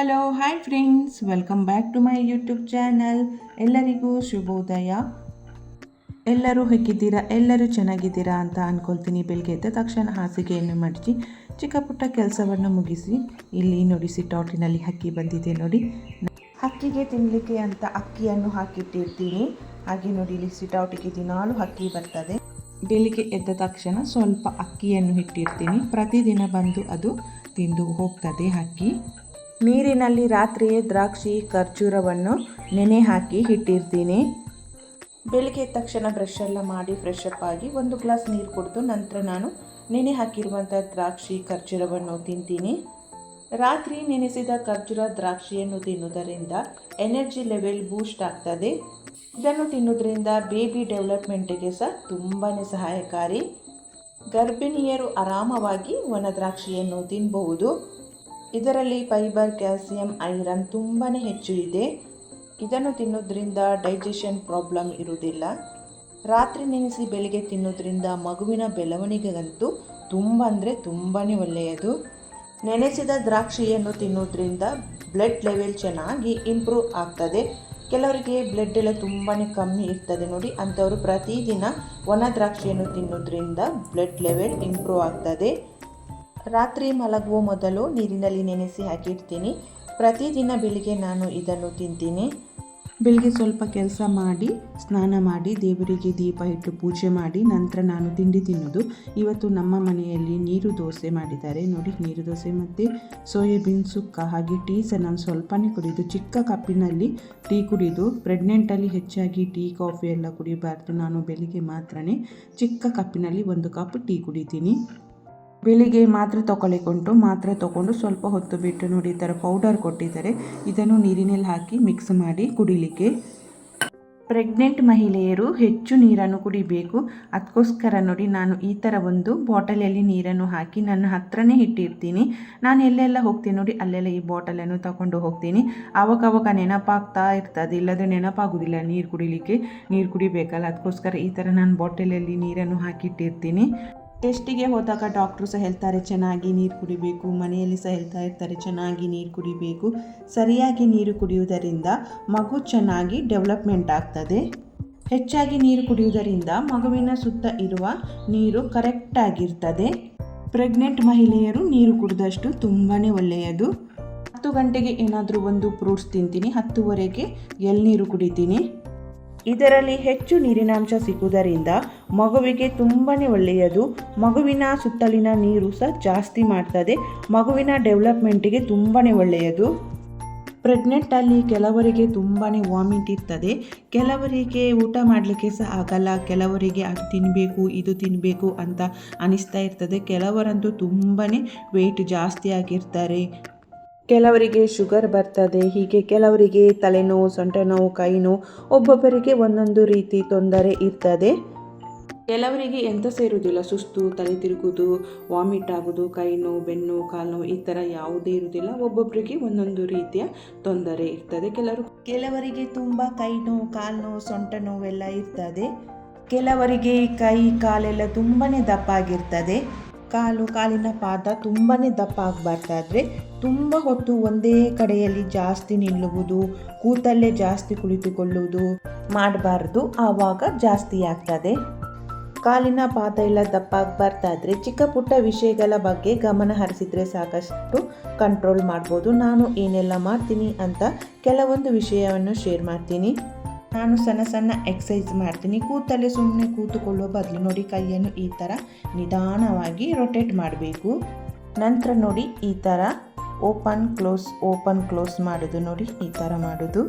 Hello hi friends, welcome back to my YouTube channel. ಎಲ್ಲರಿಗೂ ಶುಭೋದಯ. ಎಲ್ಲರೂ ಹೇಗಿದ್ದೀರಾ? ಎಲ್ಲರೂ ಚೆನ್ನಾಗಿದ್ದೀರಾ ಅಂತ ಅಂದ್ಕೊಳ್ತೀನಿ. ಬೆಳಗ್ಗೆ ಎದ್ದ ತಕ್ಷಣ ಹಾಸಿಗೆಯನ್ನು ಮಡಚಿ ಚಿಕ್ಕ ಪುಟ್ಟ ಕೆಲಸವನ್ನು ಮುಗಿಸಿ ಇಲ್ಲಿ ನೋಡಿ ಸಿಟೌಟಿನಲ್ಲಿ ಹಕ್ಕಿ ಬಂದಿದೆ ನೋಡಿ. ಹಕ್ಕಿಗೆ ತಿನ್ನಲಿಕ್ಕೆ ಅಂತ ಅಕ್ಕಿಯನ್ನು ಹಾಕಿಟ್ಟಿರ್ತೀನಿ. ಹಾಗೆ ನೋಡಿ ಇಲ್ಲಿ ಸಿಟೌಟಿಗೆ ದಿನಾಲು ಹಕ್ಕಿ ಬರ್ತದೆ. ಬೆಳಿಗ್ಗೆ ಎದ್ದ ತಕ್ಷಣ ಸ್ವಲ್ಪ ಅಕ್ಕಿಯನ್ನು ಇಟ್ಟಿರ್ತೀನಿ. ಪ್ರತಿದಿನ ಬಂದು ಅದು ತಿಂದು ಹೋಗ್ತದೆ ಹಕ್ಕಿ. ನೀರಿನಲ್ಲಿ ರಾತ್ರಿಯೇ ದ್ರಾಕ್ಷಿ ಖರ್ಜೂರವನ್ನು ನೆನೆ ಹಾಕಿ ಇಟ್ಟಿರ್ತೀನಿ. ಬೆಳಿಗ್ಗೆ ಎದ್ದ ತಕ್ಷಣ ಬ್ರಷ್ ಎಲ್ಲ ಮಾಡಿ ಫ್ರೆಶ್ ಅಪ್ ಆಗಿ ಒಂದು ಗ್ಲಾಸ್ ನೀರು ಕುಡಿದು ನಂತರ ನಾನು ನೆನೆ ಹಾಕಿರುವಂಥ ದ್ರಾಕ್ಷಿ ಖರ್ಜೂರವನ್ನು ತಿಂತೀನಿ. ರಾತ್ರಿ ನೆನೆಸಿದ ಖರ್ಜೂರ ದ್ರಾಕ್ಷಿಯನ್ನು ತಿನ್ನುವುದರಿಂದ ಎನರ್ಜಿ ಲೆವೆಲ್ ಬೂಸ್ಟ್ ಆಗ್ತದೆ. ಇದನ್ನು ತಿನ್ನುವುದರಿಂದ ಬೇಬಿ ಡೆವಲಪ್ಮೆಂಟಿಗೆ ಸಹ ತುಂಬಾ ಸಹಾಯಕಾರಿ. ಗರ್ಭಿಣಿಯರು ಆರಾಮವಾಗಿ ಒಣ ದ್ರಾಕ್ಷಿಯನ್ನು ತಿನ್ನಬಹುದು. ಇದರಲ್ಲಿ ಫೈಬರ್, ಕ್ಯಾಲ್ಸಿಯಂ, ಐರನ್ ತುಂಬಾ ಹೆಚ್ಚು ಇದೆ. ಇದನ್ನು ತಿನ್ನೋದ್ರಿಂದ ಡೈಜೆಷನ್ ಪ್ರಾಬ್ಲಮ್ ಇರುವುದಿಲ್ಲ. ರಾತ್ರಿ ನೆನೆಸಿ ಬೆಳಿಗ್ಗೆ ತಿನ್ನೋದ್ರಿಂದ ಮಗುವಿನ ಬೆಳವಣಿಗೆಗಂತೂ ತುಂಬಾ ಒಳ್ಳೆಯದು. ನೆನೆಸಿದ ದ್ರಾಕ್ಷಿಯನ್ನು ತಿನ್ನೋದ್ರಿಂದ ಬ್ಲಡ್ ಲೆವೆಲ್ ಚೆನ್ನಾಗಿ ಇಂಪ್ರೂವ್ ಆಗ್ತದೆ. ಕೆಲವರಿಗೆ ಬ್ಲಡ್ ಎಲ್ಲ ತುಂಬಾ ಕಮ್ಮಿ ಇರ್ತದೆ ನೋಡಿ, ಅಂಥವರು ಪ್ರತಿದಿನ ಒಣ ದ್ರಾಕ್ಷಿಯನ್ನು ತಿನ್ನೋದ್ರಿಂದ ಬ್ಲಡ್ ಲೆವೆಲ್ ಇಂಪ್ರೂವ್ ಆಗ್ತದೆ. ರಾತ್ರಿ ಮಲಗುವ ಮೊದಲು ನೀರಿನಲ್ಲಿ ನೆನೆಸಿ ಹಾಕಿರ್ತೀನಿ. ಪ್ರತಿದಿನ ಬೆಳಿಗ್ಗೆ ನಾನು ಇದನ್ನು ತಿಂತೀನಿ. ಬೆಳಿಗ್ಗೆ ಸ್ವಲ್ಪ ಕೆಲಸ ಮಾಡಿ ಸ್ನಾನ ಮಾಡಿ ದೇವರಿಗೆ ದೀಪ ಇಟ್ಟು ಪೂಜೆ ಮಾಡಿ ನಂತರ ನಾನು ತಿಂಡಿ ತಿನ್ನೋದು. ಇವತ್ತು ನಮ್ಮ ಮನೆಯಲ್ಲಿ ನೀರು ದೋಸೆ ಮಾಡಿದ್ದಾರೆ ನೋಡಿ. ನೀರು ದೋಸೆ ಮತ್ತು ಸೋಯಾಬೀನ್ ಸುಕ್ಕ, ಹಾಗೆ ಟೀ ಸಹ ನಾನು ಸ್ವಲ್ಪನೇ ಕುಡಿದು, ಚಿಕ್ಕ ಕಪ್ಪಿನಲ್ಲಿ ಟೀ ಕುಡಿದು. ಪ್ರೆಗ್ನೆಂಟಲ್ಲಿ ಹೆಚ್ಚಾಗಿ ಟೀ ಕಾಫಿ ಎಲ್ಲ ಕುಡಿಬಾರ್ದು. ನಾನು ಬೆಳಿಗ್ಗೆ ಮಾತ್ರನೇ ಚಿಕ್ಕ ಕಪ್ಪಿನಲ್ಲಿ 1 ಕಪ್ ಟೀ ಕುಡಿತೀನಿ. ಬೆಳಿಗ್ಗೆ ಮಾತ್ರೆ ತಗೊಂಡು ಸ್ವಲ್ಪ ಹೊತ್ತು ಬಿಟ್ಟು ನೋಡಿ ಈ ಥರ ಪೌಡರ್ ಕೊಟ್ಟಿದ್ದಾರೆ. ಇದನ್ನು ನೀರಿನಲ್ಲಿ ಹಾಕಿ ಮಿಕ್ಸ್ ಮಾಡಿ ಕುಡಿಲಿಕ್ಕೆ. ಪ್ರೆಗ್ನೆಂಟ್ ಮಹಿಳೆಯರು ಹೆಚ್ಚು ನೀರನ್ನು ಕುಡಿಬೇಕು. ಅದಕ್ಕೋಸ್ಕರ ನೋಡಿ ನಾನು ಈ ಥರ ಒಂದು ಬಾಟಲಲ್ಲಿ ನೀರನ್ನು ಹಾಕಿ ನನ್ನ ಹತ್ರನೇ ಇಟ್ಟಿರ್ತೀನಿ. ನಾನು ಎಲ್ಲೆಲ್ಲ ಹೋಗ್ತೀನಿ ನೋಡಿ ಅಲ್ಲೆಲ್ಲ ಈ ಬಾಟಲನ್ನು ತಗೊಂಡು ಹೋಗ್ತೀನಿ. ಆವಾಗ ನೆನಪಾಗ್ತಾ ಇರ್ತದೆ, ಇಲ್ಲದ್ರೆ ನೆನಪಾಗೋದಿಲ್ಲ ನೀರು ಕುಡಿಲಿಕ್ಕೆ. ನೀರು ಕುಡಿಬೇಕಲ್ಲ, ಅದಕ್ಕೋಸ್ಕರ ಈ ಥರ ನಾನು ಬಾಟಲಲ್ಲಿ ನೀರನ್ನು ಹಾಕಿಟ್ಟಿರ್ತೀನಿ. ಟೆಸ್ಟಿಗೆ ಹೋದಾಗ ಡಾಕ್ಟ್ರು ಸಹ ಹೇಳ್ತಾರೆ ಚೆನ್ನಾಗಿ ನೀರು ಕುಡಿಬೇಕು. ಮನೆಯಲ್ಲಿ ಸಹ ಹೇಳ್ತಾ ಇರ್ತಾರೆ ಚೆನ್ನಾಗಿ ನೀರು ಕುಡಿಬೇಕು. ಸರಿಯಾಗಿ ನೀರು ಕುಡಿಯುವುದರಿಂದ ಮಗು ಚೆನ್ನಾಗಿ ಡೆವಲಪ್ಮೆಂಟ್ ಆಗ್ತದೆ. ಹೆಚ್ಚಾಗಿ ನೀರು ಕುಡಿಯುವುದರಿಂದ ಮಗುವಿನ ಸುತ್ತ ಇರುವ ನೀರು ಕರೆಕ್ಟಾಗಿರ್ತದೆ. ಪ್ರೆಗ್ನೆಂಟ್ ಮಹಿಳೆಯರು ನೀರು ಕುಡಿದಷ್ಟು ತುಂಬಾ ಒಳ್ಳೆಯದು. 10 ಗಂಟೆಗೆ ಏನಾದರೂ ಒಂದು ಫ್ರೂಟ್ಸ್ ತಿಂತೀನಿ. 10:30ಗೆ ಎಳ್ನೀರು ಕುಡಿತೀನಿ. ಇದರಲ್ಲಿ ಹೆಚ್ಚು ನೀರಿನಾಂಶ ಸಿಗುವುದರಿಂದ ಮಗುವಿಗೆ ತುಂಬಾ ಒಳ್ಳೆಯದು. ಮಗುವಿನ ಸುತ್ತಲಿನ ನೀರು ಸಹ ಜಾಸ್ತಿ ಮಾಡ್ತದೆ. ಮಗುವಿನ ಡೆವಲಪ್ಮೆಂಟಿಗೆ ತುಂಬಾ ಒಳ್ಳೆಯದು. ಪ್ರೆಗ್ನೆಂಟಲ್ಲಿ ಕೆಲವರಿಗೆ ತುಂಬಾ ವಾಮಿಟ್ ಇರ್ತದೆ. ಕೆಲವರಿಗೆ ಊಟ ಮಾಡಲಿಕ್ಕೆ ಸಹ ಆಗಲ್ಲ. ಕೆಲವರಿಗೆ ಅದು ತಿನ್ನಬೇಕು ಇದು ತಿನ್ನಬೇಕು ಅಂತ ಅನಿಸ್ತಾ ಇರ್ತದೆ. ಕೆಲವರಂತೂ ತುಂಬಾ ವೆಯ್ಟ್ ಜಾಸ್ತಿ ಆಗಿರ್ತಾರೆ. ಕೆಲವರಿಗೆ ಶುಗರ್ ಬರ್ತದೆ. ಹೀಗೆ ಕೆಲವರಿಗೆ ತಲೆನೋವು, ಸೊಂಟ ನೋವು, ಕೈ ನೋವು, ಒಬ್ಬೊಬ್ಬರಿಗೆ ಒಂದೊಂದು ರೀತಿ ತೊಂದರೆ ಇರ್ತದೆ. ಕೆಲವರಿಗೆ ಎಂತ ಸೇರುವುದಿಲ್ಲ, ಸುಸ್ತು, ತಲೆ ತಿರುಗುವುದು, ವಾಮಿಟ್ ಆಗೋದು, ಕೈ ನೋವು, ಬೆನ್ನು, ಕಾಲು ನೋವು ಈ ಥರ ಯಾವುದೇ ಇರುವುದಿಲ್ಲ. ಒಬ್ಬೊಬ್ಬರಿಗೆ ಒಂದೊಂದು ರೀತಿಯ ತೊಂದರೆ ಇರ್ತದೆ. ಕೆಲವರಿಗೆ ತುಂಬ ಕೈ ನೋವು, ಕಾಲು ನೋವು, ಸೊಂಟ ನೋವೆಲ್ಲ ಇರ್ತದೆ. ಕೆಲವರಿಗೆ ಕೈ ಕಾಲೆಲ್ಲ ತುಂಬಾ ದಪ್ಪ ಆಗಿರ್ತದೆ. ಕಾಲಿನ ಪಾದ ತುಂಬಾ ದಪ್ಪ ಆಗಬಾರ್ದಾದ್ರೆ ತುಂಬ ಹೊತ್ತು ಒಂದೇ ಕಡೆಯಲ್ಲಿ ಜಾಸ್ತಿ ನಿಲ್ಲುವುದು, ಕೂತಲ್ಲೇ ಜಾಸ್ತಿ ಕುಳಿತುಕೊಳ್ಳುವುದು ಮಾಡಬಾರ್ದು. ಆವಾಗ ಜಾಸ್ತಿ ಆಗ್ತದೆ. ಕಾಲಿನ ಪಾದ ಎಲ್ಲ ದಪ್ಪ ಆಗಬಾರ್ದಾದ್ರೆ ಚಿಕ್ಕ ಪುಟ್ಟ ವಿಷಯಗಳ ಬಗ್ಗೆ ಗಮನ ಹರಿಸಿದರೆ ಸಾಕಷ್ಟು ಕಂಟ್ರೋಲ್ ಮಾಡ್ಬೋದು. ನಾನು ಏನೆಲ್ಲ ಮಾಡ್ತೀನಿ ಅಂತ ಕೆಲವೊಂದು ವಿಷಯವನ್ನು ಶೇರ್ ಮಾಡ್ತೀನಿ. ನಾನು ಸಣ್ಣ ಎಕ್ಸಸೈಸ್ ಮಾಡ್ತೀನಿ. ಕೂತಲ್ಲೇ ಸುಮ್ಮನೆ ಕೂತುಕೊಳ್ಳುವ ಬದಲು ನೋಡಿ ಕೈಯನ್ನು ಈ ಥರ ನಿಧಾನವಾಗಿ ರೊಟೇಟ್ ಮಾಡಬೇಕು. ನಂತರ ನೋಡಿ ಈ ಥರ ಓಪನ್ ಕ್ಲೋಸ್ ಮಾಡೋದು ನೋಡಿ, ಈ ಥರ ಮಾಡೋದು.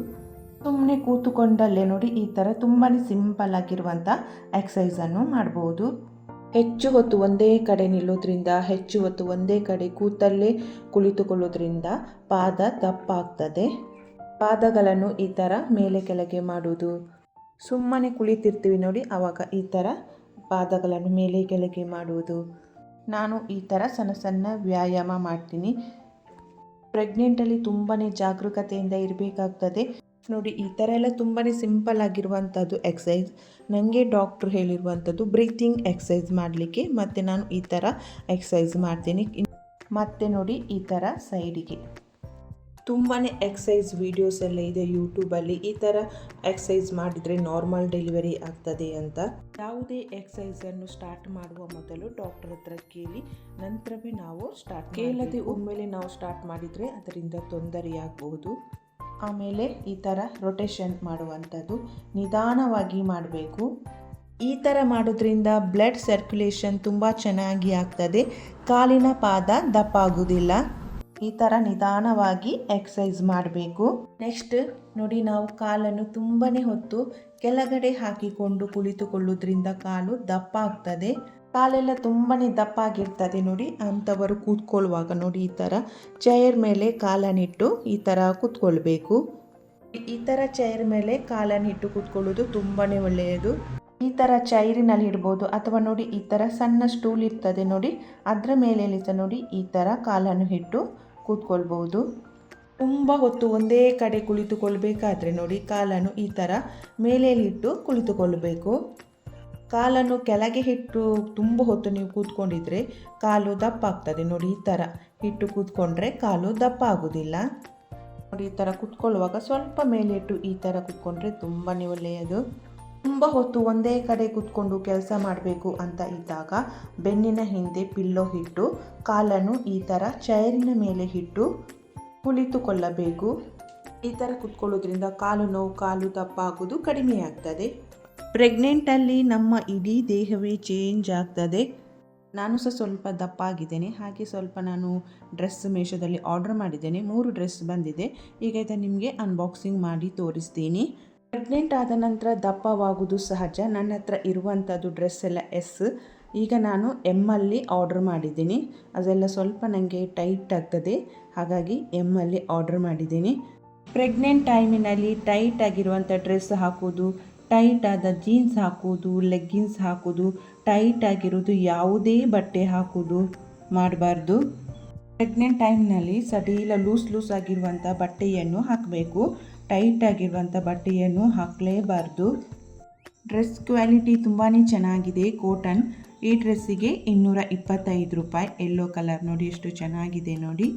ಸುಮ್ಮನೆ ಕೂತುಕೊಂಡಲ್ಲೇ ನೋಡಿ ಈ ಥರ ತುಂಬಾ ಸಿಂಪಲ್ ಆಗಿರುವಂಥ ಎಕ್ಸಸೈಸನ್ನು ಮಾಡ್ಬೋದು. ಹೆಚ್ಚು ಹೊತ್ತು ಒಂದೇ ಕಡೆ ನಿಲ್ಲೋದ್ರಿಂದ, ಹೆಚ್ಚು ಹೊತ್ತು ಒಂದೇ ಕಡೆ ಕೂತಲ್ಲೇ ಕುಳಿತುಕೊಳ್ಳೋದ್ರಿಂದ ಪಾದ ದಪ್ಪ ಆಗ್ತದೆ. ಪಾದಗಳನ್ನು ಈ ಥರ ಮೇಲೆ ಕೆಳಗೆ ಮಾಡುವುದು. ಸುಮ್ಮನೆ ಕುಳಿತಿರ್ತೀವಿ ನೋಡಿ, ಆವಾಗ ಈ ಥರ ಪಾದಗಳನ್ನು ಮೇಲೆ ಕೆಳಗೆ ಮಾಡುವುದು. ನಾನು ಈ ಥರ ಸಣ್ಣ ವ್ಯಾಯಾಮ ಮಾಡ್ತೀನಿ. ಪ್ರೆಗ್ನೆಂಟಲ್ಲಿ ತುಂಬಾ ಜಾಗರೂಕತೆಯಿಂದ ಇರಬೇಕಾಗ್ತದೆ ನೋಡಿ. ಈ ಥರ ಎಲ್ಲ ತುಂಬಾ ಸಿಂಪಲ್ ಆಗಿರುವಂಥದ್ದು ಎಕ್ಸಸೈಸ್. ನನಗೆ ಡಾಕ್ಟ್ರು ಹೇಳಿರುವಂಥದ್ದು ಬ್ರೀತಿಂಗ್ ಎಕ್ಸಸೈಸ್ ಮಾಡಲಿಕ್ಕೆ. ಮತ್ತು ನಾನು ಈ ಥರ ಎಕ್ಸಸೈಸ್ ಮಾಡ್ತೀನಿ. ಮತ್ತು ನೋಡಿ ಈ ಥರ ಸೈಡಿಗೆ ತುಂಬಾ ಎಕ್ಸಸೈಸ್ ವೀಡಿಯೋಸ್ ಎಲ್ಲ ಇದೆ ಯೂಟ್ಯೂಬಲ್ಲಿ. ಈ ಥರ ಎಕ್ಸಸೈಸ್ ಮಾಡಿದರೆ ನಾರ್ಮಲ್ ಡೆಲಿವರಿ ಆಗ್ತದೆ ಅಂತ. ಯಾವುದೇ ಎಕ್ಸಸೈಸನ್ನು ಸ್ಟಾರ್ಟ್ ಮಾಡುವ ಮೊದಲು ಡಾಕ್ಟರ್ ಹತ್ರ ಕೇಳಿ ನಂತರವೇ ನಾವು ಕೇಳದೆ ಒಮ್ಮೆಲೆ ನಾವು ಸ್ಟಾರ್ಟ್ ಮಾಡಿದರೆ ಅದರಿಂದ ತೊಂದರೆಯಾಗಬಹುದು. ಆಮೇಲೆ ಈ ಥರ ರೊಟೇಷನ್ ಮಾಡುವಂಥದ್ದು ನಿಧಾನವಾಗಿ ಮಾಡಬೇಕು. ಈ ಥರ ಮಾಡೋದ್ರಿಂದ ಬ್ಲಡ್ ಸರ್ಕ್ಯುಲೇಷನ್ ತುಂಬ ಚೆನ್ನಾಗಿ ಆಗ್ತದೆ, ಕಾಲಿನ ಪಾದ ದಪ್ಪ ಆಗೋದಿಲ್ಲ. ಈ ಥರ ನಿಧಾನವಾಗಿ ಎಕ್ಸಸೈಸ್ ಮಾಡಬೇಕು. ನೆಕ್ಸ್ಟ್ ನೋಡಿ, ನಾವು ಕಾಲನ್ನು ತುಂಬಾ ಹೊತ್ತು ಕೆಳಗಡೆ ಹಾಕಿಕೊಂಡು ಕುಳಿತುಕೊಳ್ಳೋದ್ರಿಂದ ಕಾಲು ದಪ್ಪ ಆಗ್ತದೆ. ಕಾಲೆಲ್ಲ ತುಂಬಾ ದಪ್ಪ ಆಗಿರ್ತದೆ ನೋಡಿ, ಅಂಥವರು ಕೂತ್ಕೊಳ್ಳುವಾಗ ನೋಡಿ ಈ ಥರ ಚೇರ್ ಮೇಲೆ ಕಾಲನ್ನಿಟ್ಟು ಈ ಥರ ಕೂತ್ಕೊಳ್ಬೇಕು. ಈ ಥರ ಚೇರ್ ಮೇಲೆ ಕಾಲನ್ನಿಟ್ಟು ಕೂತ್ಕೊಳ್ಳೋದು ತುಂಬಾ ಒಳ್ಳೆಯದು. ಈ ಥರ ಚೈರಿನಲ್ಲಿ ಇಡ್ಬೋದು, ಅಥವಾ ನೋಡಿ ಈ ಥರ ಸಣ್ಣ ಸ್ಟೂಲ್ ಇರ್ತದೆ ನೋಡಿ, ಅದರ ಮೇಲೆ ನೋಡಿ ಈ ಥರ ಕಾಲನ್ನು ಇಟ್ಟು ಕೂತ್ಕೊಳ್ಬೋದು. ತುಂಬ ಹೊತ್ತು ಒಂದೇ ಕಡೆ ಕುಳಿತುಕೊಳ್ಬೇಕಾದ್ರೆ ನೋಡಿ ಕಾಲನ್ನು ಈ ಥರ ಮೇಲೆ ಇಟ್ಟು ಕುಳಿತುಕೊಳ್ಬೇಕು. ಕಾಲನ್ನು ಕೆಳಗೆ ಇಟ್ಟು ತುಂಬ ಹೊತ್ತು ನೀವು ಕೂತ್ಕೊಂಡಿದ್ರೆ ಕಾಲು ದಪ್ಪ ಆಗ್ತದೆ ನೋಡಿ. ಈ ಥರ ಇಟ್ಟು ಕೂತ್ಕೊಂಡ್ರೆ ಕಾಲು ದಪ್ಪ ಆಗೋದಿಲ್ಲ ನೋಡಿ. ಈ ಥರ ಕೂತ್ಕೊಳ್ಳುವಾಗ ಸ್ವಲ್ಪ ಮೇಲೆ ಇಟ್ಟು ಈ ಥರ ಕೂತ್ಕೊಂಡ್ರೆ ತುಂಬಾ ಒಳ್ಳೆಯದು. ತುಂಬ ಹೊತ್ತು ಒಂದೇ ಕಡೆ ಕೂತ್ಕೊಂಡು ಕೆಲಸ ಮಾಡಬೇಕು ಅಂತ ಇದ್ದಾಗ ಬೆನ್ನಿನ ಹಿಂದೆ ಪಿಲ್ಲೋ ಇಟ್ಟು ಕಾಲನ್ನು ಈ ಥರ ಚೇರಿನ ಮೇಲೆ ಇಟ್ಟು ಕುಳಿತುಕೊಳ್ಳಬೇಕು. ಈ ಥರ ಕೂತ್ಕೊಳ್ಳೋದ್ರಿಂದ ಕಾಲು ನೋವು, ಕಾಲು ದಪ್ಪ ಆಗೋದು ಕಡಿಮೆ ಆಗ್ತದೆ. ಪ್ರೆಗ್ನೆಂಟಲ್ಲಿ ನಮ್ಮ ಇಡೀ ದೇಹವೇ ಚೇಂಜ್ ಆಗ್ತದೆ. ನಾನು ಸಹ ಸ್ವಲ್ಪ ದಪ್ಪ ಆಗಿದ್ದೇನೆ, ಹಾಗೆ ಸ್ವಲ್ಪ ನಾನು ಡ್ರೆಸ್ ಮೀಶೋದಲ್ಲಿ ಆರ್ಡರ್ ಮಾಡಿದ್ದೇನೆ. 3 ಡ್ರೆಸ್ ಬಂದಿದೆ. ಈಗ ಇದನ್ನು ನಿಮಗೆ ಅನ್ಬಾಕ್ಸಿಂಗ್ ಮಾಡಿ ತೋರಿಸ್ತೀನಿ. ಪ್ರೆಗ್ನೆಂಟ್ ಆದ ನಂತರ ದಪ್ಪವಾಗೋದು ಸಹಜ. ನನ್ನ ಹತ್ರ ಇರುವಂಥದ್ದು ಡ್ರೆಸ್ ಎಲ್ಲ ಎಸ್. ಈಗ ನಾನು ಎಮ್ಮಲ್ಲಿ ಆರ್ಡರ್ ಮಾಡಿದ್ದೀನಿ. ಅದೆಲ್ಲ ಸ್ವಲ್ಪ ನನಗೆ ಟೈಟ್ ಆಗ್ತದೆ, ಹಾಗಾಗಿ ಎಮ್ಮಲ್ಲಿ ಆರ್ಡರ್ ಮಾಡಿದ್ದೀನಿ. ಪ್ರೆಗ್ನೆಂಟ್ ಟೈಮಿನಲ್ಲಿ ಟೈಟ್ ಆಗಿರುವಂಥ ಡ್ರೆಸ್ ಹಾಕೋದು, ಟೈಟ್ ಆದ ಜೀನ್ಸ್ ಹಾಕೋದು, ಲೆಗ್ಗಿನ್ಸ್ ಹಾಕೋದು, ಟೈಟ್ ಆಗಿರೋದು ಯಾವುದೇ ಬಟ್ಟೆ ಹಾಕೋದು ಮಾಡಬಾರ್ದು. ಪ್ರೆಗ್ನೆಂಟ್ ಟೈಮ್ನಲ್ಲಿ ಸಡಿಲ ಲೂಸ್ ಆಗಿರುವಂಥ ಬಟ್ಟೆಯನ್ನು ಹಾಕಬೇಕು. ಟೈಟ್ ಆಗಿರುವಂಥ ಬಟ್ಟೆಯನ್ನು ಹಾಕಲೇಬಾರ್ದು. ಡ್ರೆಸ್ ಕ್ವಾಲಿಟಿ ತುಂಬಾ ಚೆನ್ನಾಗಿದೆ, ಕಾಟನ್. ಈ ಡ್ರೆಸ್ಸಿಗೆ 225 ರೂಪಾಯಿ. ಯೆಲ್ಲೋ ಕಲರ್ ನೋಡಿ ಎಷ್ಟು ಚೆನ್ನಾಗಿದೆ ನೋಡಿ.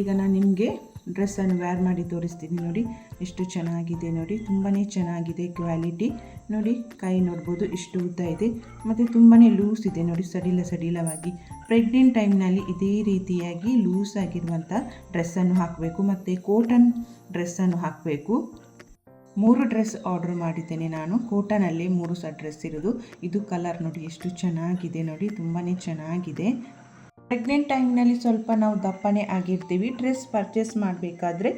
ಈಗ ನಾನು ನಿಮಗೆ ಡ್ರೆಸ್ಸನ್ನು ವೇರ್ ಮಾಡಿ ತೋರಿಸ್ತೀನಿ ನೋಡಿ, ಎಷ್ಟು ಚೆನ್ನಾಗಿದೆ ನೋಡಿ. ತುಂಬಾ ಚೆನ್ನಾಗಿದೆ ಕ್ವಾಲಿಟಿ ನೋಡಿ. ಕೈ ನೋಡ್ಬೋದು ಎಷ್ಟು ಉದ್ದ ಇದೆ ಮತ್ತು ತುಂಬಾ ಲೂಸ್ ಇದೆ ನೋಡಿ, ಸಡಿಲವಾಗಿ. ಪ್ರೆಗ್ನೆಂಟ್ ಟೈಮ್ನಲ್ಲಿ ಇದೇ ರೀತಿಯಾಗಿ ಲೂಸ್ ಆಗಿರುವಂಥ ಡ್ರೆಸ್ಸನ್ನು ಹಾಕಬೇಕು ಮತ್ತು ಕಾಟನ್ ಡ್ರೆಸ್ಸನ್ನು ಹಾಕಬೇಕು. 3 ಡ್ರೆಸ್ ಆರ್ಡರ್ ಮಾಡಿದ್ದೇನೆ ನಾನು. ಕಾಟನಲ್ಲಿ 3 ಡ್ರೆಸ್ ಇರೋದು. ಇದು ಕಲರ್ ನೋಡಿ ಎಷ್ಟು ಚೆನ್ನಾಗಿದೆ ನೋಡಿ, ತುಂಬಾ ಚೆನ್ನಾಗಿದೆ. ಪ್ರೆಗ್ನೆಂಟ್ ಟೈಮ್ನಲ್ಲಿ ಸ್ವಲ್ಪ ನಾವು ದಪ್ಪನೇ ಆಗಿರ್ತೀವಿ. ಡ್ರೆಸ್ ಪರ್ಚೇಸ್ ಮಾಡಬೇಕಾದ್ರೆ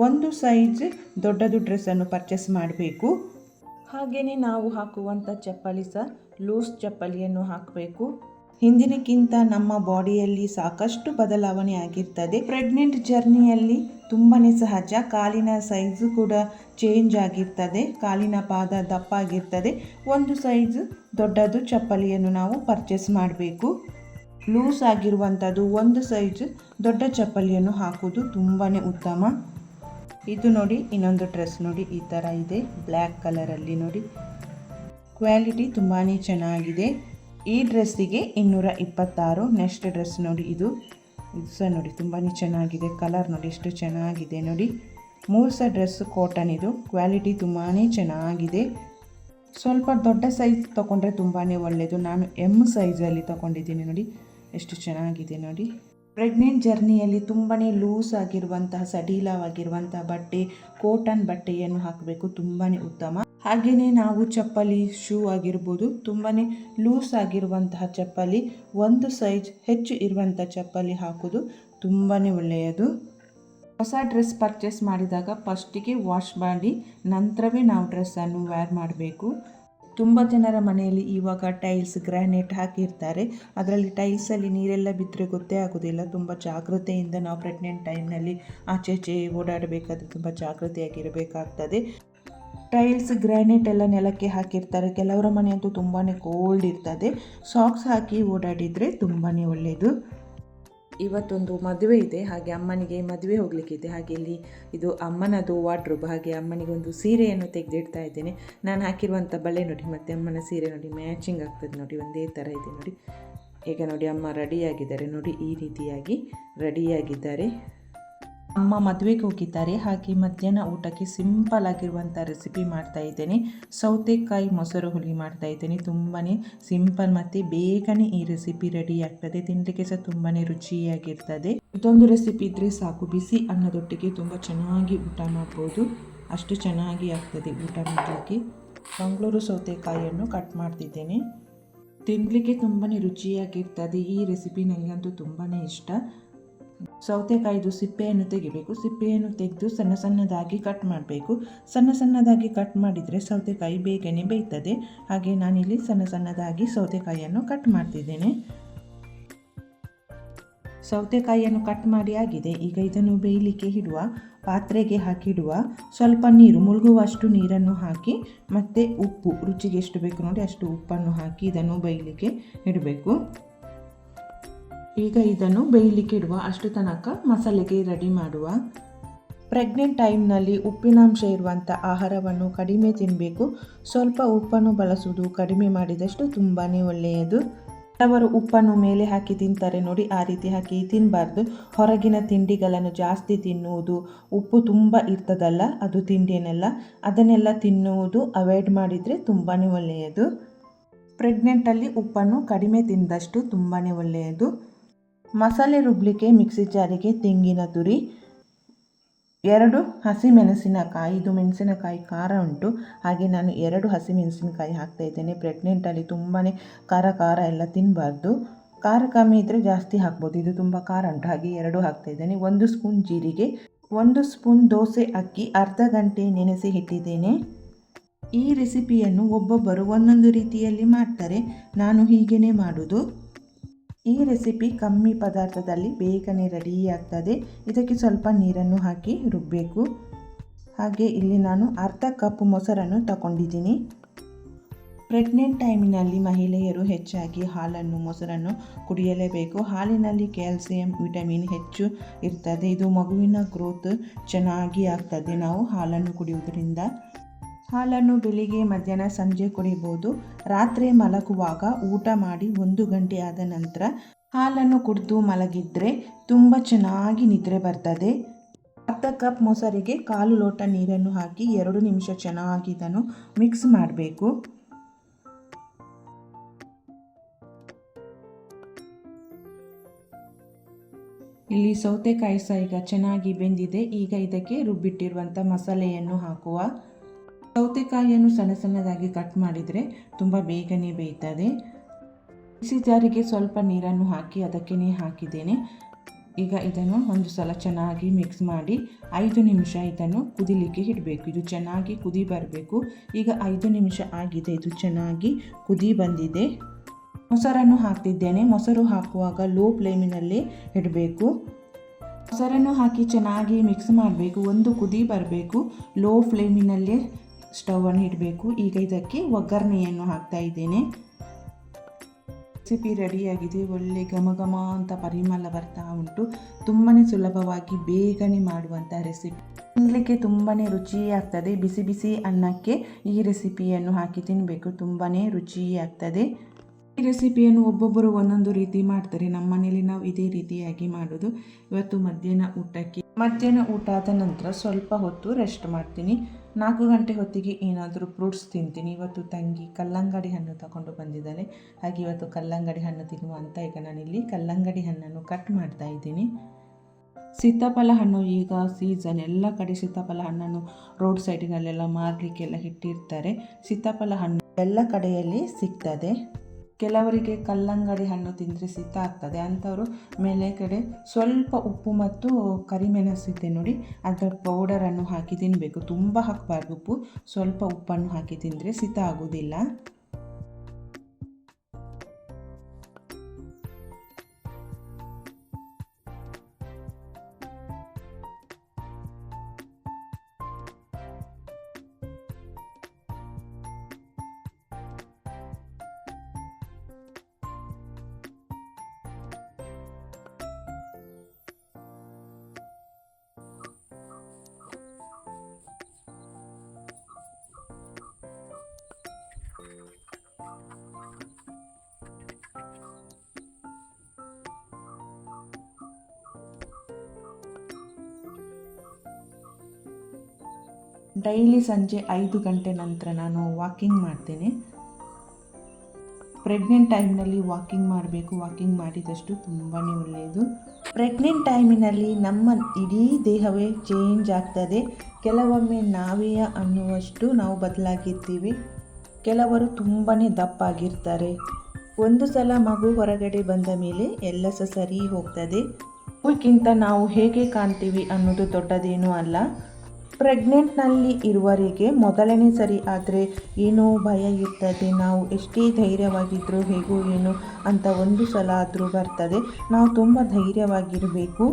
ಒಂದು ಸೈಜ್ ದೊಡ್ಡದು ಡ್ರೆಸ್ಸನ್ನು ಪರ್ಚೇಸ್ ಮಾಡಬೇಕು. ಹಾಗೆಯೇ ನಾವು ಹಾಕುವಂಥ ಚಪ್ಪಲಿ ಸಹ ಲೂಸ್ ಚಪ್ಪಲಿಯನ್ನು ಹಾಕಬೇಕು. ಹಿಂದಿನಕ್ಕಿಂತ ನಮ್ಮ ಬಾಡಿಯಲ್ಲಿ ಸಾಕಷ್ಟು ಬದಲಾವಣೆ ಆಗಿರ್ತದೆ. ಪ್ರೆಗ್ನೆಂಟ್ ಜರ್ನಿಯಲ್ಲಿ ತುಂಬಾ ಸಹಜ. ಕಾಲಿನ ಸೈಜು ಕೂಡ ಚೇಂಜ್ ಆಗಿರ್ತದೆ, ಕಾಲಿನ ಪಾದ ದಪ್ಪ ಆಗಿರ್ತದೆ. ಒಂದು ಸೈಜ್ ದೊಡ್ಡದು ಚಪ್ಪಲಿಯನ್ನು ನಾವು ಪರ್ಚೇಸ್ ಮಾಡಬೇಕು. ಲೂಸ್ ಆಗಿರುವಂಥದ್ದು ಒಂದು ಸೈಜ್ ದೊಡ್ಡ ಚಪ್ಪಲಿಯನ್ನು ಹಾಕೋದು ತುಂಬಾ ಉತ್ತಮ. ಇದು ನೋಡಿ ಇನ್ನೊಂದು ಡ್ರೆಸ್ ನೋಡಿ, ಈ ಥರ ಇದೆ ಬ್ಲ್ಯಾಕ್ ಕಲರಲ್ಲಿ ನೋಡಿ. ಕ್ವಾಲಿಟಿ ತುಂಬಾ ಚೆನ್ನಾಗಿದೆ. ಈ ಡ್ರೆಸ್ಸಿಗೆ 226. ನೆಕ್ಸ್ಟ್ ಡ್ರೆಸ್ ನೋಡಿ, ಇದು ಸಹ ನೋಡಿ ತುಂಬಾ ಚೆನ್ನಾಗಿದೆ. ಕಲರ್ ನೋಡಿ ಎಷ್ಟು ಚೆನ್ನಾಗಿದೆ ನೋಡಿ. 3 ಡ್ರೆಸ್ ಕಾಟನ್. ಇದು ಕ್ವಾಲಿಟಿ ತುಂಬಾ ಚೆನ್ನಾಗಿದೆ. ಸ್ವಲ್ಪ ದೊಡ್ಡ ಸೈಜ್ ತೊಗೊಂಡ್ರೆ ತುಂಬಾ ಒಳ್ಳೆಯದು. ನಾನು ಎಮ್ ಸೈಜಲ್ಲಿ ತೊಗೊಂಡಿದ್ದೀನಿ ನೋಡಿ, ಎಷ್ಟು ಚೆನ್ನಾಗಿದೆ ನೋಡಿ. ಪ್ರೆಗ್ನೆಂಟ್ ಜರ್ನಿಯಲ್ಲಿ ತುಂಬಾ ಲೂಸ್ ಆಗಿರುವಂತಹ ಸಡಿಲವಾಗಿರುವಂತಹ ಬಟ್ಟೆ, ಕಾಟನ್ ಬಟ್ಟೆಯನ್ನು ಹಾಕಬೇಕು, ತುಂಬಾ ಉತ್ತಮ. ಹಾಗೆಯೇ ನಾವು ಚಪ್ಪಲಿ, ಶೂ ಆಗಿರ್ಬೋದು, ತುಂಬಾ ಲೂಸ್ ಆಗಿರುವಂತಹ ಚಪ್ಪಲಿ, ಒಂದು ಸೈಜ್ ಹೆಚ್ಚು ಇರುವಂಥ ಚಪ್ಪಲಿ ಹಾಕೋದು ತುಂಬಾ ಒಳ್ಳೆಯದು. ಹೊಸ ಡ್ರೆಸ್ ಪರ್ಚೇಸ್ ಮಾಡಿದಾಗ ಫಸ್ಟಿಗೆ ವಾಶ್ ಮಾಡಿ ನಂತರವೇ ನಾವು ಡ್ರೆಸ್ಸನ್ನು ವೇರ್ ಮಾಡಬೇಕು. ತುಂಬ ಜನರ ಮನೆಯಲ್ಲಿ ಇವಾಗ ಟೈಲ್ಸ್, ಗ್ರಾನೈಟ್ ಹಾಕಿರ್ತಾರೆ. ಅದರಲ್ಲಿ ಟೈಲ್ಸಲ್ಲಿ ನೀರೆಲ್ಲ ಬಿದ್ದರೆ ಗೊತ್ತೇ ಆಗೋದಿಲ್ಲ. ತುಂಬ ಜಾಗ್ರತೆಯಿಂದ ನಾವು ಪ್ರೆಗ್ನೆಂಟ್ ಟೈಮ್ನಲ್ಲಿ ಆಚೆ ಓಡಾಡಬೇಕಾದ್ರೆ ತುಂಬ ಜಾಗ್ರತೆಯಾಗಿರಬೇಕಾಗ್ತದೆ. ಟೈಲ್ಸ್, ಗ್ರಾನೈಟ್ ಎಲ್ಲ ನೆಲಕ್ಕೆ ಹಾಕಿರ್ತಾರೆ. ಕೆಲವರ ಮನೆ ಅಂತೂ ತುಂಬಾ ಕೋಲ್ಡ್ ಇರ್ತದೆ. ಸಾಕ್ಸ್ ಹಾಕಿ ಓಡಾಡಿದರೆ ತುಂಬಾ ಒಳ್ಳೆಯದು. ಇವತ್ತೊಂದು ಮದುವೆ ಇದೆ, ಹಾಗೆ ಅಮ್ಮನಿಗೆ ಮದುವೆ ಹೋಗಲಿಕ್ಕಿದೆ. ಹಾಗೆ ಇಲ್ಲಿ ಇದು ಅಮ್ಮನದು ವಾರ್ಡ್ರೋಬ್. ಹಾಗೆ ಅಮ್ಮನಿಗೊಂದು ಸೀರೆಯನ್ನು ತೆಗೆದಿಡ್ತಾ ಇದ್ದೇನೆ. ನಾನು ಹಾಕಿರುವಂಥ ಬಳೆ ನೋಡಿ ಮತ್ತು ಅಮ್ಮನ ಸೀರೆ ನೋಡಿ ಮ್ಯಾಚಿಂಗ್ ಆಗ್ತದೆ ನೋಡಿ, ಒಂದೇ ಥರ ಇದೆ ನೋಡಿ. ಈಗ ನೋಡಿ ಅಮ್ಮ ರೆಡಿಯಾಗಿದ್ದಾರೆ ನೋಡಿ, ಈ ರೀತಿಯಾಗಿ ರೆಡಿಯಾಗಿದ್ದಾರೆ. ಅಮ್ಮ ಮದುವೆಗೆ ಹೋಗಿದ್ದಾರೆ. ಹಾಗೆ ಮಧ್ಯಾಹ್ನ ಊಟಕ್ಕೆ ಸಿಂಪಲ್ ಆಗಿರುವಂಥ ರೆಸಿಪಿ ಮಾಡ್ತಾ ಇದ್ದೇನೆ. ಸೌತೆಕಾಯಿ ಮೊಸರು ಹುಳಿ ಮಾಡ್ತಾ ಇದ್ದೇನೆ. ತುಂಬಾ ಸಿಂಪಲ್ ಮತ್ತು ಬೇಗನೆ ಈ ರೆಸಿಪಿ ರೆಡಿ ಆಗ್ತದೆ. ತಿನ್ನಲಿಕ್ಕೆ ಸಹ ತುಂಬಾ ರುಚಿಯಾಗಿರ್ತದೆ. ಇದೊಂದು ರೆಸಿಪಿ ಇದ್ದರೆ ಸಾಕು, ಬಿಸಿ ಅನ್ನದೊಟ್ಟಿಗೆ ತುಂಬ ಚೆನ್ನಾಗಿ ಊಟ ಮಾಡ್ಬೋದು. ಅಷ್ಟು ಚೆನ್ನಾಗಿ ಆಗ್ತದೆ ಊಟ ಮಾಡಲಿಕ್ಕೆ. ಮಂಗಳೂರು ಸೌತೆಕಾಯಿಯನ್ನು ಕಟ್ ಮಾಡ್ತಿದ್ದೇನೆ. ತಿನ್ನಲಿಕ್ಕೆ ತುಂಬಾ ರುಚಿಯಾಗಿರ್ತದೆ. ಈ ರೆಸಿಪಿ ನನಗಂತೂ ತುಂಬಾ ಇಷ್ಟ. ಸೌತೆಕಾಯಿದು ಸಿಪ್ಪೆಯನ್ನು ತೆಗಿಬೇಕು. ಸಿಪ್ಪೆಯನ್ನು ತೆಗೆದು ಸಣ್ಣ ಸಣ್ಣದಾಗಿ ಕಟ್ ಮಾಡಬೇಕು. ಸಣ್ಣ ಸಣ್ಣದಾಗಿ ಕಟ್ ಮಾಡಿದರೆ ಸೌತೆಕಾಯಿ ಬೇಗನೆ ಬೇಯ್ತದೆ. ಹಾಗೆ ನಾನಿಲ್ಲಿ ಸಣ್ಣ ಸಣ್ಣದಾಗಿ ಸೌತೆಕಾಯಿಯನ್ನು ಕಟ್ ಮಾಡ್ತಿದ್ದೇನೆ. ಸೌತೆಕಾಯಿಯನ್ನು ಕಟ್ ಮಾಡಿ ಆಗಿದೆ. ಈಗ ಇದನ್ನು ಬೇಯಲಿಕ್ಕೆ ಇಡುವ. ಪಾತ್ರೆಗೆ ಹಾಕಿಡುವ. ಸ್ವಲ್ಪ ನೀರು ಮುಳುಗುವಷ್ಟು ನೀರನ್ನು ಹಾಕಿ ಮತ್ತು ಉಪ್ಪು ರುಚಿಗೆ ಎಷ್ಟು ಬೇಕು ನೋಡಿ ಅಷ್ಟು ಉಪ್ಪನ್ನು ಹಾಕಿ ಇದನ್ನು ಬೇಯಲಿಕ್ಕೆ ಇಡಬೇಕು. ಈಗ ಇದನ್ನು ಬೇಯಲಿಕ್ಕೆ ಇಡುವ. ಅಷ್ಟು ತನಕ ಮಸಾಲೆಗೆ ರೆಡಿ ಮಾಡುವ. ಪ್ರೆಗ್ನೆಂಟ್ ಟೈಮ್ನಲ್ಲಿ ಉಪ್ಪಿನಾಂಶ ಇರುವಂಥ ಆಹಾರವನ್ನು ಕಡಿಮೆ ತಿನ್ನಬೇಕು. ಸ್ವಲ್ಪ ಉಪ್ಪನ್ನು ಬಳಸುವುದು ಕಡಿಮೆ ಮಾಡಿದಷ್ಟು ತುಂಬಾ ಒಳ್ಳೆಯದು. ಕೆಲವರು ಉಪ್ಪನ್ನು ಮೇಲೆ ಹಾಕಿ ತಿಂತಾರೆ ನೋಡಿ, ಆ ರೀತಿ ಹಾಕಿ ತಿನ್ನಬಾರ್ದು. ಹೊರಗಿನ ತಿಂಡಿಗಳನ್ನು ಜಾಸ್ತಿ ತಿನ್ನುವುದು, ಉಪ್ಪು ತುಂಬ ಇರ್ತದಲ್ಲ ಅದು ತಿಂಡಿಯನ್ನೆಲ್ಲ, ಅದನ್ನೆಲ್ಲ ತಿನ್ನುವುದು ಅವಾಯ್ಡ್ ಮಾಡಿದರೆ ತುಂಬಾ ಒಳ್ಳೆಯದು. ಪ್ರೆಗ್ನೆಂಟಲ್ಲಿ ಉಪ್ಪನ್ನು ಕಡಿಮೆ ತಿಂದಷ್ಟು ತುಂಬಾ ಒಳ್ಳೆಯದು. ಮಸಾಲೆ ರುಬ್ಬಲಿಕ್ಕೆ ಮಿಕ್ಸಿ ಜಾರಿಗೆ ತೆಂಗಿನ ತುರಿ, 2 ಹಸಿಮೆಣಸಿನಕಾಯಿ. ಇದು ಮೆಣಸಿನಕಾಯಿ ಖಾರ ಉಂಟು, ಹಾಗೆ ನಾನು 2 ಹಸಿಮೆಣಸಿನಕಾಯಿ ಹಾಕ್ತಾ ಇದ್ದೇನೆ. ಪ್ರೆಗ್ನೆಂಟಲ್ಲಿ ತುಂಬಾ ಖಾರ ಎಲ್ಲ ತಿನ್ನಬಾರ್ದು. ಖಾರ ಕಮ್ಮಿ ಇದ್ದರೆ ಜಾಸ್ತಿ ಹಾಕ್ಬೋದು. ಇದು ತುಂಬ ಖಾರ ಉಂಟು, ಹಾಗೆ 2 ಹಾಕ್ತಾ ಇದ್ದೇನೆ. 1 ಸ್ಪೂನ್ ಜೀರಿಗೆ, 1 ಸ್ಪೂನ್ ದೋಸೆ ಅಕ್ಕಿ ಅರ್ಧ ಗಂಟೆ ನೆನೆಸಿ ಇಟ್ಟಿದ್ದೇನೆ. ಈ ರೆಸಿಪಿಯನ್ನು ಒಬ್ಬೊಬ್ಬರು ಒಂದೊಂದು ರೀತಿಯಲ್ಲಿ ಮಾಡ್ತಾರೆ. ನಾನು ಹೀಗೇ ಮಾಡೋದು. ಈ ರೆಸಿಪಿ ಕಮ್ಮಿ ಪದಾರ್ಥದಲ್ಲಿ ಬೇಗನೆ ರೆಡಿ ಆಗ್ತದೆ. ಇದಕ್ಕೆ ಸ್ವಲ್ಪ ನೀರನ್ನು ಹಾಕಿ ರುಬ್ಬಬೇಕು. ಹಾಗೆ ಇಲ್ಲಿ ನಾನು ಅರ್ಧ ಕಪ್ ಮೊಸರನ್ನು ತಗೊಂಡಿದ್ದೀನಿ. ಪ್ರೆಗ್ನೆಂಟ್ ಟೈಮಿನಲ್ಲಿ ಮಹಿಳೆಯರು ಹೆಚ್ಚಾಗಿ ಹಾಲನ್ನು ಮೊಸರನ್ನು ಕುಡಿಯಲೇಬೇಕು. ಹಾಲಿನಲ್ಲಿ ಕ್ಯಾಲ್ಸಿಯಂ ವಿಟಮಿನ್ ಹೆಚ್ಚು ಇರ್ತದೆ. ಇದು ಮಗುವಿನ ಗ್ರೋತ್ ಚೆನ್ನಾಗಿ ಆಗ್ತದೆ ನಾವು ಹಾಲನ್ನು ಕುಡಿಯುವುದರಿಂದ. ಹಾಲನ್ನು ಬೆಳಿಗ್ಗೆ ಮಧ್ಯಾಹ್ನ ಸಂಜೆ ಕುಡಿಬೋದು. ರಾತ್ರಿ ಮಲಗುವಾಗ ಊಟ ಮಾಡಿ 1 ಗಂಟೆ ಆದ ನಂತರ ಹಾಲನ್ನು ಕುಡಿದು ಮಲಗಿದರೆ ತುಂಬ ಚೆನ್ನಾಗಿ ನಿದ್ರೆ ಬರ್ತದೆ. ಅರ್ಧ ಕಪ್ ಮೊಸರಿಗೆ 1/4 ಲೋಟ ನೀರನ್ನು ಹಾಕಿ 2 ನಿಮಿಷ ಚೆನ್ನಾಗಿ ಇದನ್ನು ಮಿಕ್ಸ್ ಮಾಡಬೇಕು. ಇಲ್ಲಿ ಸೌತೆಕಾಯಿ ಸಹ ಈಗ ಚೆನ್ನಾಗಿ ಬೆಂದಿದೆ. ಈಗ ಇದಕ್ಕೆ ರುಬ್ಬಿಟ್ಟಿರುವಂಥ ಮಸಾಲೆಯನ್ನು ಹಾಕುವ. ಸೌತೆಕಾಯಿಯನ್ನು ಸಣ್ಣ ಸಣ್ಣದಾಗಿ ಕಟ್ ಮಾಡಿದರೆ ತುಂಬ ಬೇಗನೆ ಬೇಯ್ತದೆ. ಮಿಕ್ಸಿ ಜಾರಿಗೆ ಸ್ವಲ್ಪ ನೀರನ್ನು ಹಾಕಿ ಅದಕ್ಕೆ ಹಾಕಿದ್ದೇನೆ. ಈಗ ಇದನ್ನು ಒಂದು ಸಲ ಚೆನ್ನಾಗಿ ಮಿಕ್ಸ್ ಮಾಡಿ 5 ನಿಮಿಷ ಇದನ್ನು ಕುದಿಲಿಕ್ಕೆ ಇಡಬೇಕು. ಇದು ಚೆನ್ನಾಗಿ ಕುದಿ ಬರಬೇಕು. ಈಗ 5 ನಿಮಿಷ ಆಗಿದೆ. ಇದು ಚೆನ್ನಾಗಿ ಕುದಿ ಬಂದಿದೆ. ಮೊಸರನ್ನು ಹಾಕ್ತಿದ್ದೇನೆ. ಮೊಸರು ಹಾಕುವಾಗ ಲೋ ಫ್ಲೇಮಿನಲ್ಲಿ ಇಡಬೇಕು. ಮೊಸರನ್ನು ಹಾಕಿ ಚೆನ್ನಾಗಿ ಮಿಕ್ಸ್ ಮಾಡಬೇಕು. ಒಂದು ಕುದಿ ಬರಬೇಕು. ಲೋ ಫ್ಲೇಮಿನಲ್ಲೇ ಸ್ಟವನ್ನು ಇಡಬೇಕು. ಈಗ ಇದಕ್ಕೆ ಒಗ್ಗರಣೆಯನ್ನು ಹಾಕ್ತಾ ಇದ್ದೇನೆ. ರೆಸಿಪಿ ರೆಡಿಯಾಗಿದೆ. ಒಳ್ಳೆ ಘಮ ಘಮ ಅಂತ ಪರಿಮಳ ಬರ್ತಾ ಉಂಟು. ತುಂಬಾ ಸುಲಭವಾಗಿ ಬೇಗನೆ ಮಾಡುವಂಥ ರೆಸಿಪಿ. ತಿನ್ನಲಿಕ್ಕೆ ತುಂಬಾ ರುಚಿಯಾಗ್ತದೆ. ಬಿಸಿ ಬಿಸಿ ಅನ್ನಕ್ಕೆ ಈ ರೆಸಿಪಿಯನ್ನು ಹಾಕಿ ತಿನ್ನಬೇಕು. ತುಂಬಾ ರುಚಿಯಾಗ್ತದೆ. ಈ ರೆಸಿಪಿಯನ್ನು ಒಬ್ಬೊಬ್ಬರು ಒಂದೊಂದು ರೀತಿ ಮಾಡ್ತಾರೆ. ನಮ್ಮ ಮನೇಲಿ ನಾವು ಇದೇ ರೀತಿಯಾಗಿ ಮಾಡೋದು. ಇವತ್ತು ಮಧ್ಯಾಹ್ನ ಊಟ ಆದ ನಂತರ ಸ್ವಲ್ಪ ಹೊತ್ತು ರೆಸ್ಟ್ ಮಾಡ್ತೀನಿ. 4 ಗಂಟೆ ಹೊತ್ತಿಗೆ ಏನಾದರೂ ಫ್ರೂಟ್ಸ್ ತಿಂತೀನಿ. ಇವತ್ತು ತಂಗಿ ಕಲ್ಲಂಗಡಿ ಹಣ್ಣು ತಗೊಂಡು ಬಂದಿದ್ದಾಳೆ. ಹಾಗೆ ಇವತ್ತು ಕಲ್ಲಂಗಡಿ ಹಣ್ಣು ತಿನ್ನುವ ಅಂತ ಈಗ ನಾನಿಲ್ಲಿ ಕಲ್ಲಂಗಡಿ ಹಣ್ಣನ್ನು ಕಟ್ ಮಾಡ್ತಾ ಇದ್ದೀನಿ. ಸೀತಾಫಲ ಹಣ್ಣು ಈಗ ಸೀಸನ್. ಎಲ್ಲ ಕಡೆ ಸೀತಾಫಲ ಹಣ್ಣನ್ನು ರೋಡ್ ಸೈಡಿನಲ್ಲೆಲ್ಲ ಮಾರಲಿಕ್ಕೆಲ್ಲ ಇಟ್ಟಿರ್ತಾರೆ. ಸೀತಾಫಲ ಹಣ್ಣು ಎಲ್ಲ ಕಡೆಯಲ್ಲಿ ಸಿಗ್ತದೆ. ಕೆಲವರಿಗೆ ಕಲ್ಲಂಗಡಿ ಹಣ್ಣು ತಿಂದರೆ ಶೀತ ಆಗ್ತದೆ. ಅಂಥವರು ಮೇಲೆ ಕಡೆ ಸ್ವಲ್ಪ ಉಪ್ಪು ಮತ್ತು ಕರಿಮೆಣಸಿದೆ ನೋಡಿ, ಅದರ ಪೌಡರನ್ನು ಹಾಕಿ ತಿನ್ನಬೇಕು. ತುಂಬ ಹಾಕಬಾರ್ದು ಉಪ್ಪು, ಸ್ವಲ್ಪ ಉಪ್ಪನ್ನು ಹಾಕಿ ತಿಂದರೆ ಶೀತ ಆಗೋದಿಲ್ಲ. ಡೈಲಿ ಸಂಜೆ 5 ಗಂಟೆ ನಂತರ ನಾನು ವಾಕಿಂಗ್ ಮಾಡ್ತೇನೆ. ಪ್ರೆಗ್ನೆಂಟ್ ಟೈಮ್ನಲ್ಲಿ ವಾಕಿಂಗ್ ಮಾಡಬೇಕು. ವಾಕಿಂಗ್ ಮಾಡಿದಷ್ಟು ತುಂಬಾ ಒಳ್ಳೆಯದು. ಪ್ರೆಗ್ನೆಂಟ್ ಟೈಮಿನಲ್ಲಿ ನಮ್ಮ ಇಡೀ ದೇಹವೇ ಚೇಂಜ್ ಆಗ್ತದೆ. ಕೆಲವೊಮ್ಮೆ ನಾವೇ ಅನ್ನುವಷ್ಟು ನಾವು ಬದಲಾಗಿರ್ತೀವಿ. ಕೆಲವರು ತುಂಬಾ ದಪ್ಪಾಗಿರ್ತಾರೆ. ಒಂದು ಸಲ ಮಗು ಹೊರಗಡೆ ಬಂದ ಮೇಲೆ ಎಲ್ಲ ಸರಿ ಹೋಗ್ತದೆ. ಮಗುವಿಗಿಂತ ನಾವು ಹೇಗೆ ಕಾಣ್ತೀವಿ ಅನ್ನೋದು ದೊಡ್ಡದೇನೂ ಅಲ್ಲ. ಪ್ರೆಗ್ನೆಂಟ್ನಲ್ಲಿ ಇರುವವರಿಗೆ ಮೊದಲನೇ ಸರಿ ಆದರೆ ಏನೋ ಭಯ ಇರ್ತದೆ. ನಾವು ಎಷ್ಟೇ ಧೈರ್ಯವಾಗಿದ್ದರೂ ಹೇಗೋ ಏನೋ ಅಂತ ಒಂದು ಸಲ ಆದರೂ ಬರ್ತದೆ. ನಾವು ತುಂಬ ಧೈರ್ಯವಾಗಿರಬೇಕು.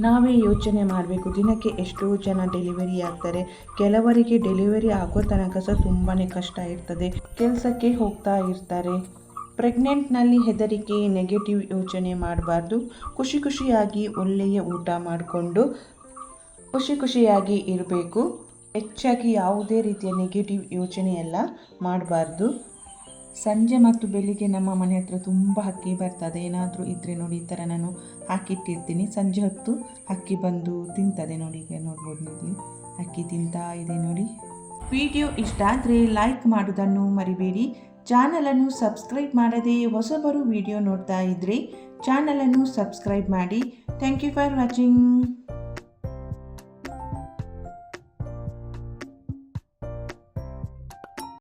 ನಾವೇ ಯೋಚನೆ ಮಾಡಬೇಕು, ದಿನಕ್ಕೆ ಎಷ್ಟೋ ಜನ ಡೆಲಿವರಿ ಆಗ್ತಾರೆ. ಕೆಲವರಿಗೆ ಡೆಲಿವರಿ ಆಗೋ ತನಕ ಸಹ ತುಂಬಾ ಕಷ್ಟ ಇರ್ತದೆ. ಕೆಲಸಕ್ಕೆ ಹೋಗ್ತಾ ಇರ್ತಾರೆ. ಪ್ರೆಗ್ನೆಂಟ್ನಲ್ಲಿ ಹೆದರಿಕೆ, ನೆಗೆಟಿವ್ ಯೋಚನೆ ಮಾಡಬಾರ್ದು. ಖುಷಿಯಾಗಿ ಒಳ್ಳೆಯ ಊಟ ಮಾಡಿಕೊಂಡು ಖುಷಿಯಾಗಿ ಇರಬೇಕು. ಹೆಚ್ಚಾಗಿ ಯಾವುದೇ ರೀತಿಯ ನೆಗೆಟಿವ್ ಯೋಚನೆ ಎಲ್ಲ ಮಾಡಬಾರ್ದು. ಸಂಜೆ ಮತ್ತು ಬೆಳಿಗ್ಗೆ ನಮ್ಮ ಮನೆ ಹತ್ರ ತುಂಬ ಹಕ್ಕಿ ಬರ್ತದೆ. ಏನಾದರೂ ಇದ್ದರೆ ನೋಡಿ, ಈ ಥರ ನಾನು ಹಾಕಿಟ್ಟಿರ್ತೀನಿ. ಸಂಜೆ ಹೊತ್ತು ಹಕ್ಕಿ ಬಂದು ತಿಂತದೆ ನೋಡಿ. ಈಗ ನೋಡ್ಬೋದು, ಇಲ್ಲಿ ಹಕ್ಕಿ ತಿಂತಾ ಇದೆ ನೋಡಿ. ವಿಡಿಯೋ ಇಷ್ಟ ಆದರೆ ಲೈಕ್ ಮಾಡೋದನ್ನು ಮರಿಬೇಡಿ. ಚಾನಲನ್ನು ಸಬ್ಸ್ಕ್ರೈಬ್ ಮಾಡದೆ ಹೊಸಬರು ವಿಡಿಯೋ ನೋಡ್ತಾ ಇದ್ದರೆ ಚಾನಲನ್ನು ಸಬ್ಸ್ಕ್ರೈಬ್ ಮಾಡಿ. Thank you for watching.